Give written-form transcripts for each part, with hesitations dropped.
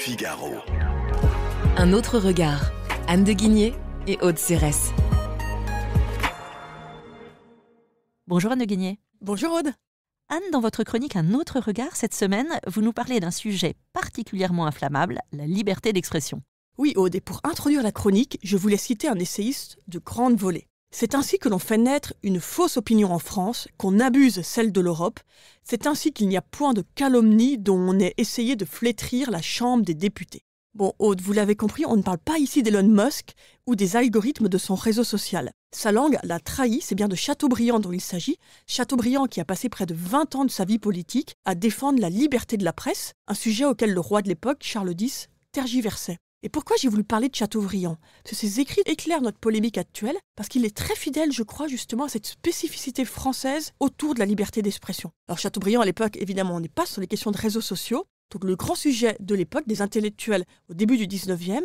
Figaro. Un autre regard. Anne de Guigné et Aude Cérès. Bonjour Anne de Guigné. Bonjour Aude. Anne, dans votre chronique Un autre regard, cette semaine, vous nous parlez d'un sujet particulièrement inflammable, la liberté d'expression. Oui Aude, et pour introduire la chronique, je voulais citer un essayiste de grande volée. C'est ainsi que l'on fait naître une fausse opinion en France, qu'on abuse celle de l'Europe. C'est ainsi qu'il n'y a point de calomnie dont on ait essayé de flétrir la Chambre des députés. Bon, Aude, vous l'avez compris, on ne parle pas ici d'Elon Musk ou des algorithmes de son réseau social. Sa langue l'a trahi, c'est bien de Chateaubriand dont il s'agit. Chateaubriand qui a passé près de 20 ans de sa vie politique à défendre la liberté de la presse, un sujet auquel le roi de l'époque, Charles X, tergiversait. Et pourquoi j'ai voulu parler de Chateaubriand ? Parce que ses écrits éclairent notre polémique actuelle, parce qu'il est très fidèle, je crois, justement à cette spécificité française autour de la liberté d'expression. Alors Chateaubriand, à l'époque, évidemment, on n'est pas sur les questions de réseaux sociaux. Donc le grand sujet de l'époque, des intellectuels au début du 19e,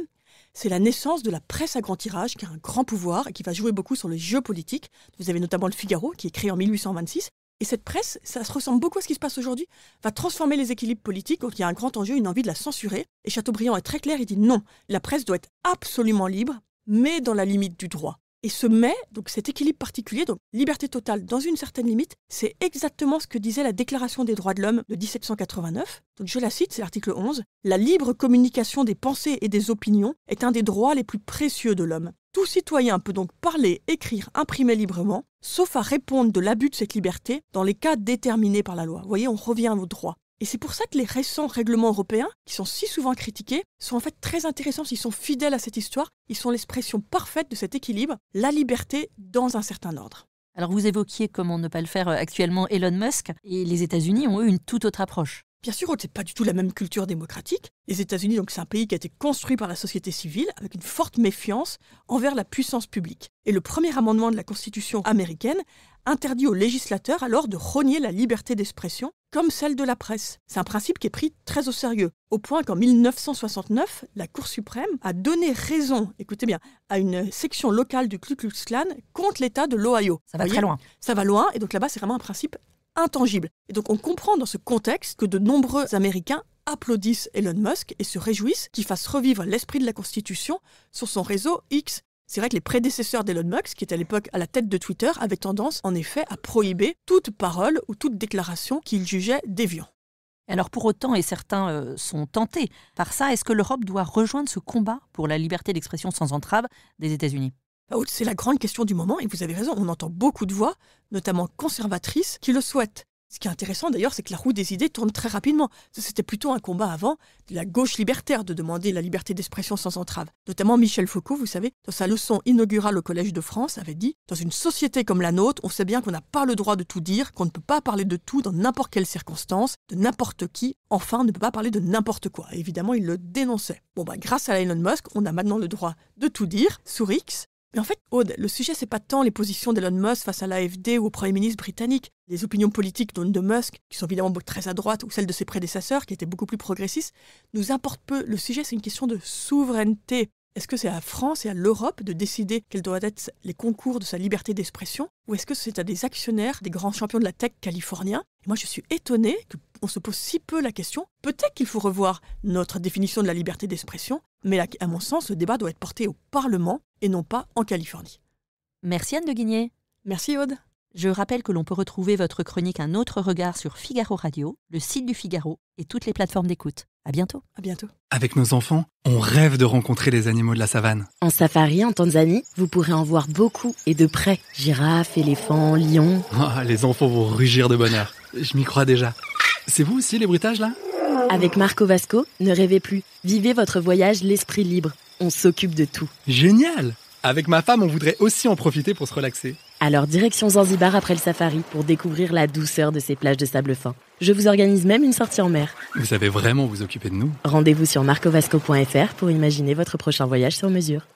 c'est la naissance de la presse à grand tirage, qui a un grand pouvoir et qui va jouer beaucoup sur le jeu politique. Vous avez notamment le Figaro, qui est créé en 1826. Et cette presse, ça se ressemble beaucoup à ce qui se passe aujourd'hui, va transformer les équilibres politiques. Donc il y a un grand enjeu, une envie de la censurer. Et Chateaubriand est très clair, il dit non, la presse doit être absolument libre, mais dans la limite du droit. Et ce mais, donc cet équilibre particulier, donc liberté totale dans une certaine limite, c'est exactement ce que disait la Déclaration des droits de l'homme de 1789. Donc je la cite, c'est l'article 11. « La libre communication des pensées et des opinions est un des droits les plus précieux de l'homme. Tout citoyen peut donc parler, écrire, imprimer librement, sauf à répondre de l'abus de cette liberté dans les cas déterminés par la loi. » Vous voyez, on revient aux droits. Et c'est pour ça que les récents règlements européens, qui sont si souvent critiqués, sont en fait très intéressants. S'ils sont fidèles à cette histoire, ils sont l'expression parfaite de cet équilibre, la liberté dans un certain ordre. Alors vous évoquiez, comment ne pas le faire actuellement, Elon Musk, et les États-Unis ont eu une toute autre approche. Bien sûr, c'est pas du tout la même culture démocratique. Les États-Unis, donc, c'est un pays qui a été construit par la société civile avec une forte méfiance envers la puissance publique. Et le premier amendement de la Constitution américaine interdit aux législateurs alors de rogner la liberté d'expression comme celle de la presse. C'est un principe qui est pris très au sérieux, au point qu'en 1969, la Cour suprême a donné raison, écoutez bien, à une section locale du Ku Klux Klan contre l'État de l'Ohio. Ça va très loin. Ça va loin, et donc là-bas, c'est vraiment un principe intangible. Et donc on comprend dans ce contexte que de nombreux Américains applaudissent Elon Musk et se réjouissent qu'il fasse revivre l'esprit de la Constitution sur son réseau X. C'est vrai que les prédécesseurs d'Elon Musk, qui étaient à l'époque à la tête de Twitter, avaient tendance en effet à prohiber toute parole ou toute déclaration qu'ils jugeaient déviant. Alors pour autant, et certains sont tentés par ça, est-ce que l'Europe doit rejoindre ce combat pour la liberté d'expression sans entrave des États-Unis ? C'est la grande question du moment, et vous avez raison, on entend beaucoup de voix, notamment conservatrices, qui le souhaitent. Ce qui est intéressant d'ailleurs, c'est que la roue des idées tourne très rapidement. C'était plutôt un combat avant de la gauche libertaire de demander la liberté d'expression sans entrave. Notamment Michel Foucault, vous savez, dans sa leçon inaugurale au Collège de France, avait dit « Dans une société comme la nôtre, on sait bien qu'on n'a pas le droit de tout dire, qu'on ne peut pas parler de tout dans n'importe quelle circonstance, de n'importe qui, enfin, on ne peut pas parler de n'importe quoi. » Et évidemment, il le dénonçait. Grâce à Elon Musk, on a maintenant le droit de tout dire, sur X. Mais en fait, Aude, le sujet, c'est pas tant les positions d'Elon Musk face à l'AfD ou au Premier ministre britannique. Les opinions politiques de Musk, qui sont évidemment très à droite, ou celles de ses prédécesseurs, qui étaient beaucoup plus progressistes, nous importent peu. Le sujet, c'est une question de souveraineté. Est-ce que c'est à la France et à l'Europe de décider quels doivent être les concours de sa liberté d'expression, ou est-ce que c'est à des actionnaires, des grands champions de la tech californiens ? Et moi, je suis étonnée qu'on se pose si peu la question. Peut-être qu'il faut revoir notre définition de la liberté d'expression, mais à mon sens, le débat doit être porté au Parlement et non pas en Californie. Merci Anne de Guigné. Merci Aude. Je rappelle que l'on peut retrouver votre chronique Un autre regard sur Figaro Radio, le site du Figaro et toutes les plateformes d'écoute. À bientôt. À bientôt. Avec nos enfants, on rêve de rencontrer les animaux de la savane. En safari en Tanzanie, vous pourrez en voir beaucoup et de près. Girafes, éléphants, lions. Oh, les enfants vont rugir de bonheur. Je m'y crois déjà. C'est vous aussi les bruitages là ? Avec Marco Vasco, ne rêvez plus. Vivez votre voyage l'esprit libre. On s'occupe de tout. Génial ! Avec ma femme, on voudrait aussi en profiter pour se relaxer. Alors direction Zanzibar après le safari pour découvrir la douceur de ces plages de sable fin. Je vous organise même une sortie en mer. Vous savez vraiment vous occuper de nous ? Rendez-vous sur marcovasco.fr pour imaginer votre prochain voyage sur mesure.